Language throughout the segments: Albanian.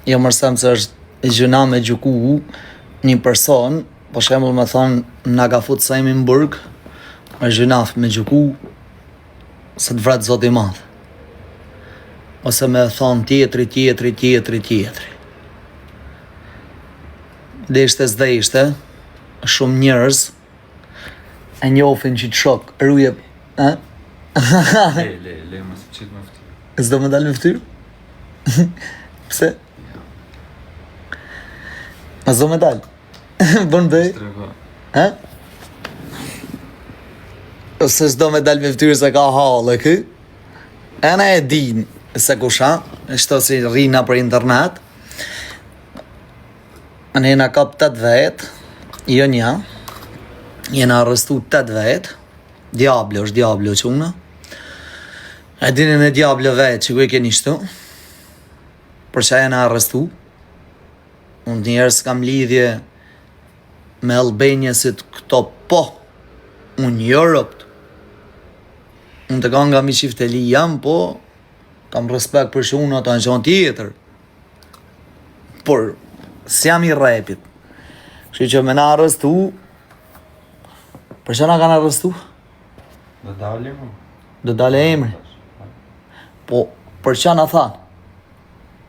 Jo mërsem se është gjëna me gjuku një person, për shembull me thonë na ka fut Sajmi në burg, është gjënaf me gjuku se të vret Zoti i Madh. Ose me thonë tjetri. Deshte s'de ishte, shumë njerëz e njofin që të shok, rruje, Le, mos qit më ftyrë. S'do më dalë në ftyrë? Pse? Ma s'do më dalë? Bën bëj? Ha? Ose s'do me dalë me ftyrë se ka halë, kë? E ne e din se kusha, shto si rina për internet. Ne jena kap 8 vetë, jo nja, jena arrestu 8 vetë, Diablo është Diablo quna. E dinin e Diablo vetë që ku e keni shtu, për që jena arrestu. Unë njerë s'kam lidhje me Albaniasit këto po, unë Europe. Unë të kanë nga mi qifteli jam, po kam respekt për që unë ato në qonë tjetër. Por, s'jam i repit. Kështu që me na arrestu, për që na kanë arrestu? Do dalim? Do dale emri. Po, për që na thanë?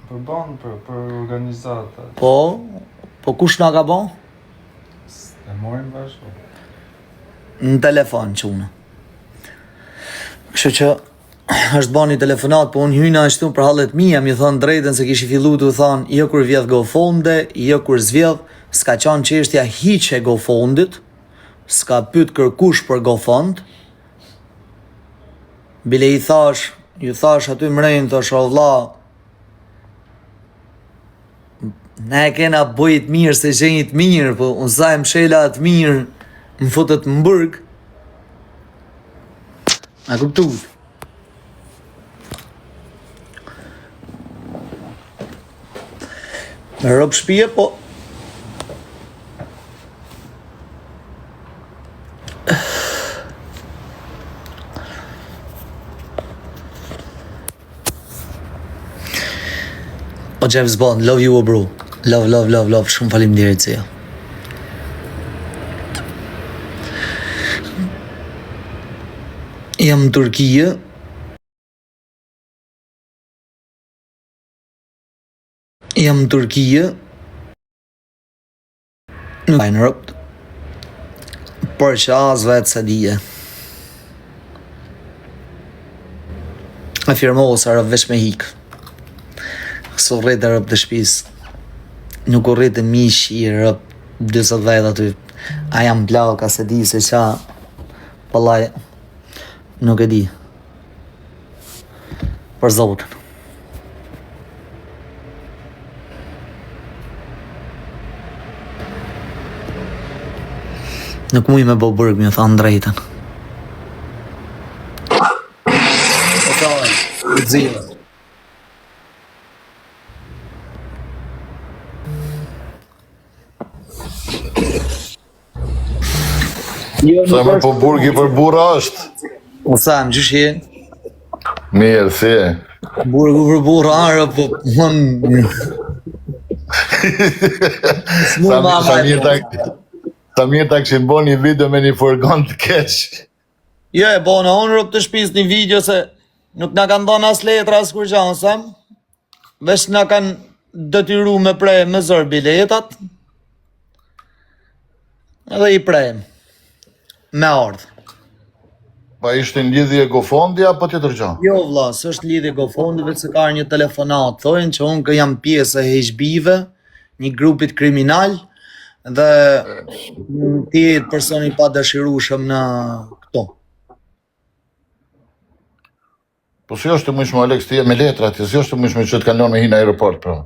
Për ban, për organizata. Po kush na ka bon? E morim bashkë? Në telefon që unë. Kështu që është bo një telefonat, po unë hyna ashtu për hallet mija, mi thonë drejten se kishi fillu të thonë, jo kur vjedh GoFonde, jo kur zvjedh, s'ka qanë qeshtja hiqe GoFondit, s'ka pyt kërkush për GoFond. Bile ju thash aty mrejnë, thash o vlla, ne e kena bojit mirë se gjenjit mirë, po unë sa e mshela atë mirë, më futët më burg. A kuptut? Me rob shpije, po O James Bond, love you bro. Love, shumë faleminderit se ja. Jam në Turkije. Nuk bajnë rëpt. Por që as vetë se dije. E firmohë se rëp vesh me hikë. Këso rritë rëp të shpis. Nuk u rritë mish i rëp 20 vetë aty. A jam blau ka se di se qa. Pëllaj. Nuk e di. Për zotën. Nuk muj me bo bërg, mi thanë drejten. O thaj, të zilë. Sa me po burgi për burra është? O tham, gjysh je? Mirë, si e? Burgu për burra arë, po Sa mirë ta këshin bo një video me një furgon të keq. Jo, e bona, unë rëp të shpis një video se nuk na kanë dhënë as letra as kur gjanë, sam. Vesh na kanë detyru me prej me zër biletat. Edhe i prejmë. Me ardhë. Pa ishte në lidhje GoFondi apo tjetër gjë? Jo vlla, s'është lidhje GoFondive, se ka një telefonat, thojnë që unë kë jam pjesë e HB-ve, një grupit kriminal, dhe ti personi pa dëshirueshëm në këto. Po si është të mëshme, Alex, ti je me letra, ti si është të mëshme që të kanë lënë me hi në aeroport, pra?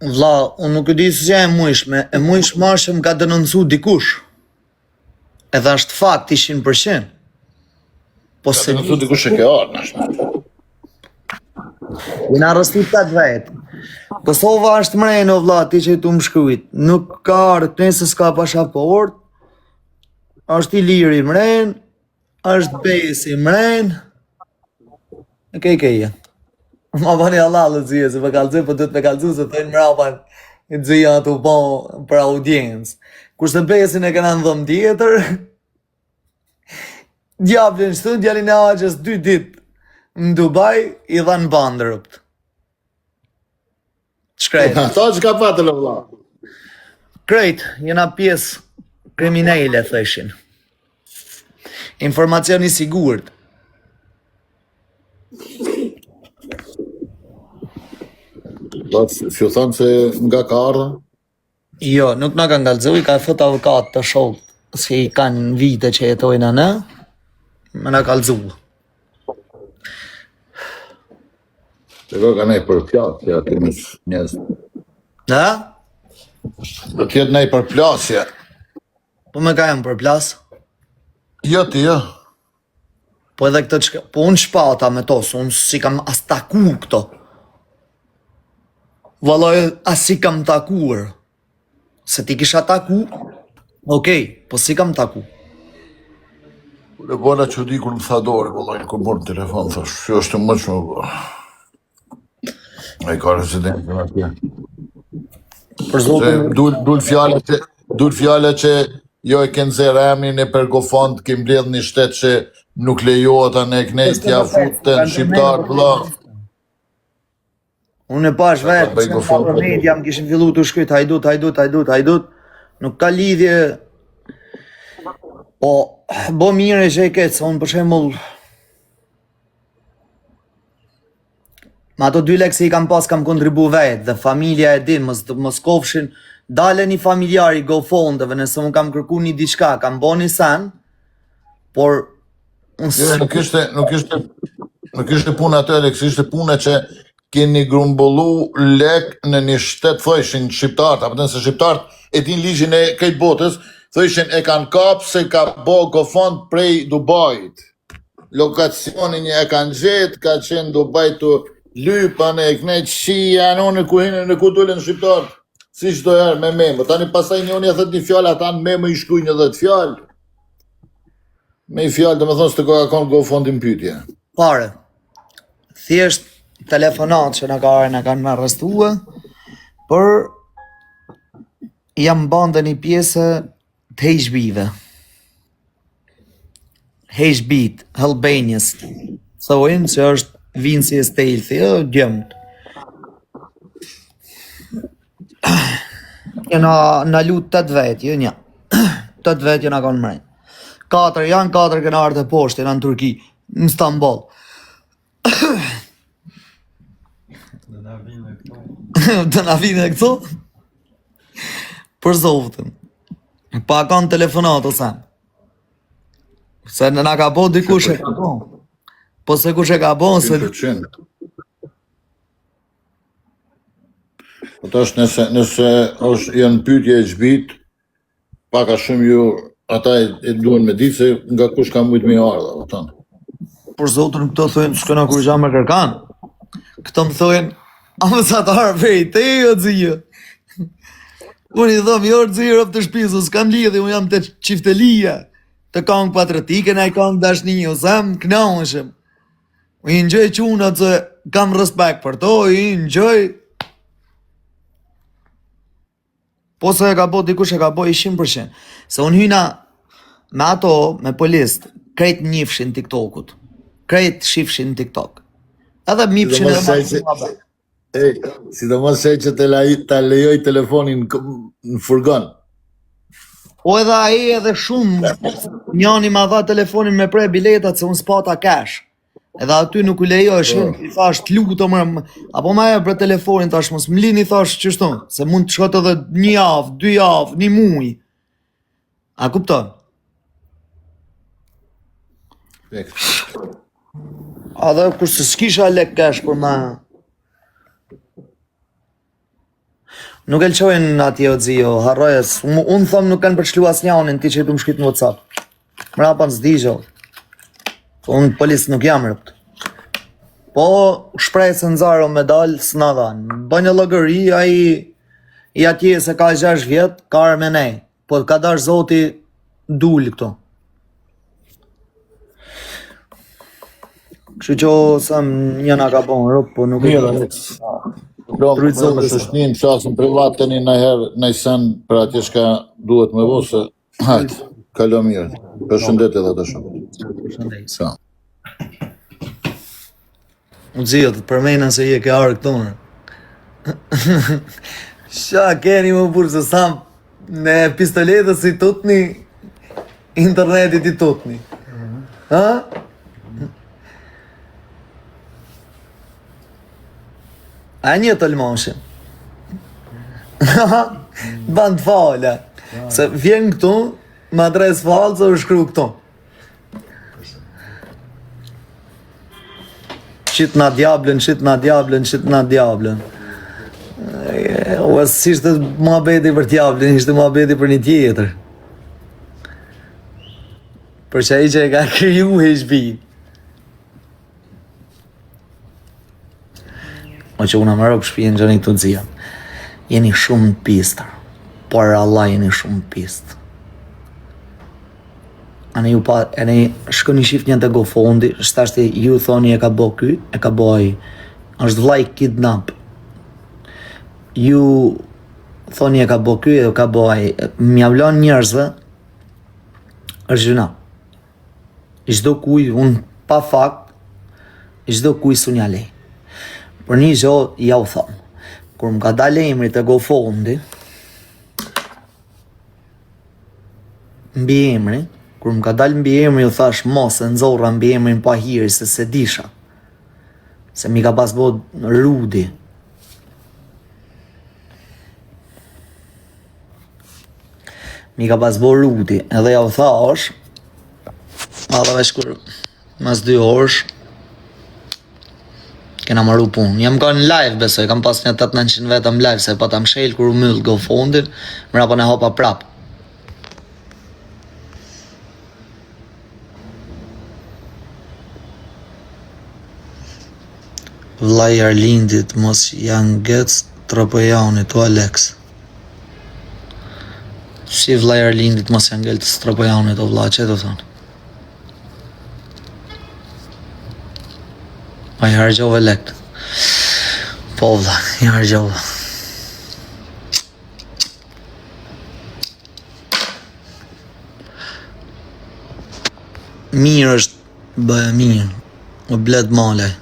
Vlla, unë nuk e di se që e mujshme është që më ka denoncu dikush. Edhe është fakt 100%. Po Ka se denoncu dikush e ke arë, jena arrestu 8 vetë. Kosova është mrejnë o vlla, ti që i tu më shkryt. Nuk ka arë, nëse s'ka pashaport, është i liri mrejnë, është besi mrejnë, e keja. Ma bani halal zije, se më kalzoj, po duhet me kalzu se thënë mrapan zija të po për audiencë. Kurse besin e kanë në dhëm tjetër, djablin shtu, djalin e aqës 2 ditë në Dubai, i dhanë bandërëpt. Shkrejt. Ta që ka patë në vla. Krejt, jena pjesë kriminale, thëshin. Informacioni sigurt. Si u thonë se nga ka ardha? Jo, nuk na ka ngalzu, i ka thot avokat të shoh, si i kanë vite që jetojnë anë, më na kalzu. Se ka nej për plasje, aty më njës. Ha? Do t'jetë nej për plasje. Po me ka jem për plas? Jo ti, jo. Po edhe këtë qka, po unë shpata me to, se unë si kam as taku këto. Valoj, as si kam takuar. Se ti kisha taku, okej, po si kam taku. Dhe bona që di kur më tha dore, vëllaj, kur bërë në telefon, thash, që është më që më bërë. A i ka resident në atje. Për Se zotin, dul fjale që jo e kënë zera emnin e për gofond, ke mbledh një shtet që nuk lejohet anë e knejt, tja futën, shqiptar, vëlla. unë e pash vetë, bëj që në gofond, për media më kishin fillu të shkujt, hajdut, nuk ka lidhje. Po, bo mire që e ketë, se unë për shembull, ma ato 2 lekë se i kam pas kam kontribu vetë, dhe familja e din, mos kofshin, dale një familjari go fondeve, nëse unë kam kërku një diçka, kam bo një sen, por, Jo, nuk ishte puna atë, Alex, ishte puna që keni grumbullu lek në një shtet, thëshin shqiptarët, apo nëse shqiptarët e din ligjin e këtë botës, thëshin e kanë kapë se ka bo gofond prej Dubajit. Lokacionin e kanë gjetë, ka qenë Dubaj të lypan e knejt shi janë unë ku hinë në ku dullen shqiptarët. Si shdo herë me memë. Tani pasaj një unë e thët një fjallë, ata në memë i shkuj një 10 fjallë. Me i fjallë të me thonë së të ka konë go fondin pytje. pare, thjesht telefonat që në kanë me arrestua, për jam bande një pjesë të HB-ve. HB, Albanians. Thojnë që është Vinci Estelthi, djemët. Jena lutë 8 vetë, jo një. 8 vetë jena kanë mrejnë. 4 janë, 4 këna ardhe poshtë, jena në Turki, në Istanbul. Dhe na vinë e këto. Të na vine këto? Për zoftën. Pa kanë telefonat ose. Se në na ka bo dikush e ka bo. Po se kush e ka bo, se 100%. Po të është nëse është janë pytje e gjbit, paka shumë ju, ata e duen me ditë se nga kush ka mujtë me ardha, o tonë. për zotën këto thojnë s'këna kur gja me kërkan. Këto më thojnë, amësatar prej, te jo dzijë. Unë i dhëm, jo dzijë rëp të shpisu, s'kam lidhe, unë jam të qiftelia, të kongë patriotike, na i kongë dashni, o sem, knaushëm. Unë i njëj qunat që kam respekt për to, i njëj. Po se e ka bo, dikush e ka bo i 100%. Se unë hyna me ato, me polist, krejt njifshin TikTokut. Krejt shifshin TikTok. Edhe mipshin edhe ma Si do mos shej që të lejoj telefonin në furgon. O edhe ai edhe shumë, njani ma dha telefonin me prej biletat se unë s'pata cash. Edhe aty nuk u lejoshin, i thash t'luto më, apo ma e për telefonin tash mos m'lini thash qështu, se mund të shkot edhe 1 javë, 2 javë, 1 muj. A kupton? A dhe kurse s'kisha lek cash për ma... Nuk e lqojnë ati o dzio, harrojes. Unë thëmë nuk kanë përshlu as njanin ti që i të më shkrit në WhatsApp. Mrapa në zdigjo. Unë polis nuk jam rëpt. Po shprej se nëzaro me dalë s'na dhanë. Bë një logëri, i atje se ka 6 vjetë, ka arë me nej. Po ka dash zoti dulë këto. Kështu që sa njëna ka bon rop, po nuk e Mirë, di. Alex. Problem me shoqnin, flasim privat tani në sen për atje çka duhet me vo se hajt, kalo mirë. Përshëndetje edhe të shumë. Përshëndetje. Sa. Unë zio të përmena se je ke arë këtonë. Sha keni më burë se sa në pistoletës i tutni, internetit i tutni. Ha? A një të lmoshe. Band fala. Se vjen këtu, më adres falë, u shkru këtu. Qit na diablën, qit na diablën, qit na diablën. O asë ishte muhabeti për diablën, ishte muhabeti për një tjetër. Për që ai që e ka kriju HB. O që unë më rëpë shpijen gjëni këtu të zia. Jeni shumë në pistër. Por Allah jeni shumë në pistë. Ane ju pa, ane shkoni shif një të gofondi, shtashti ju thoni e ka bo ky, e ka bo ai. Është vllai kidnap. Ju thoni e ka bo ky, e ka bo ai. Mjavlon njerëzve, është gjëna. I çdo kuj, unë pa fakt, i çdo kuj s'u nja lej. Për një gjo, ja u thonë. Kur më ka dalë emri të gofondi, mbi emri, kur më ka dalë mbi emri, u thash mos e nxorra mbi emrin pa hiri, se disha. Se mi ka pas bo Rudi. Mi ka pas bo Rudi, edhe ja u thash, edhe veç kur mas 2 orësh, kena marru punë. Jam ka në live besoj, kam pas një 800-900 vetëm live, se pa ta mshel kur u myll go fondin, mrapa ne hapa prap. Vllai Arlindit mos janë gec Tropojanit o Alex. Si vllai Arlindit mos janë gec Tropojanit o vlla, që të thonë? A i hargjove lekt. Po vlla, i hargjove. Mirë është bëhe mirë. O bled malaj.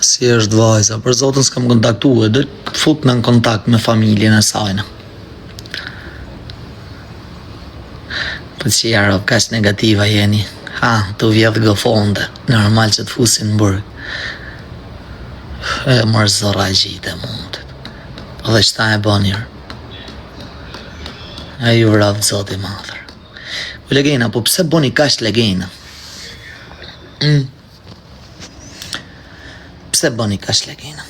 Si është vajza, për zotën s'kam kontaktuar, dhe të fut në kontakt me familjen e sajna. Për që jarë, kash negativa jeni. Ha, të vjetë gëfonde, normal që të fusin në burg. E mërë zora gjitë e mundit. Dhe qëta e banjër. E ju vravë zotë i madhër. U legena, po pse boni kash legena? Pse bëni kash legena?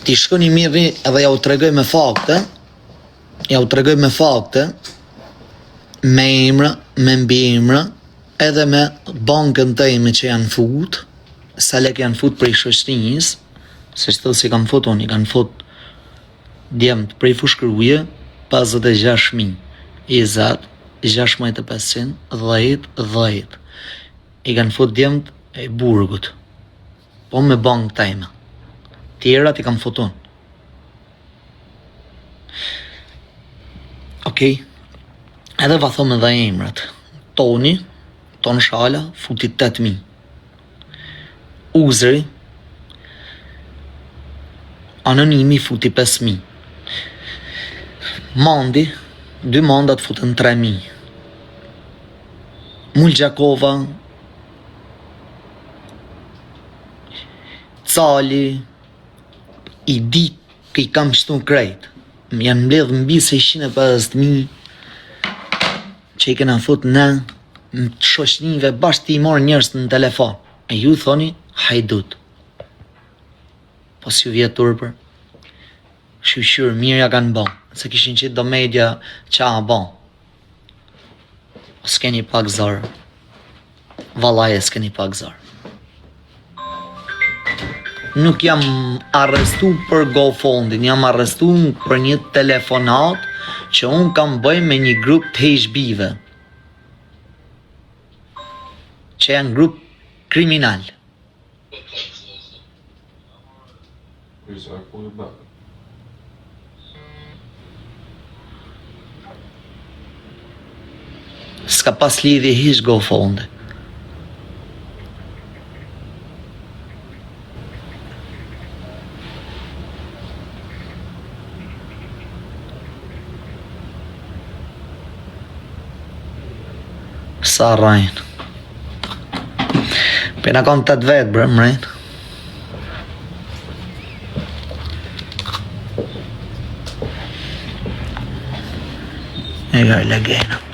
Ti shkoni mirë edhe ja u tregoj me fakte, me emra, me mbi emra, edhe me bankën të ime që janë fut, sa lek janë fut prej shoqërisë, se shto si kam fut unë, i kanë fut djemët prej fushkruje, 56.000, 20, 6.500, 10. I kanë fut djemët e burgut, po me bankë të ime. Tjerat i kam futun. Okej. Edhe va thome dhe emrat. Toni, Ton Shala, futi 8.000. Uzri, anonimi futi 5.000. Mandi, 2 mandat futën 3.000. Mulgjakova, Cali, i di që i kam shtu krejt. Më janë mbledh mbi 650.000 që i kena fut në shoqnive bashkë ti i morë njerës në telefon. E ju thoni, hajdut. Po si u vjetë turpër, shqyqyrë, mirja kanë bon, se kishin qitë do media që a bon. O s'keni pak zorë. Vallaj e s'keni pak zor. Nuk jam arrestu për GoFundin, jam arrestu për një telefonat që unë kam bëj me një grup të HB-ve, që janë grup kriminal. S'ka pas lidhje hiç GoFundi. Sa rajnë. Pena kam 8 vetë, bre, mrejnë. E ga legena.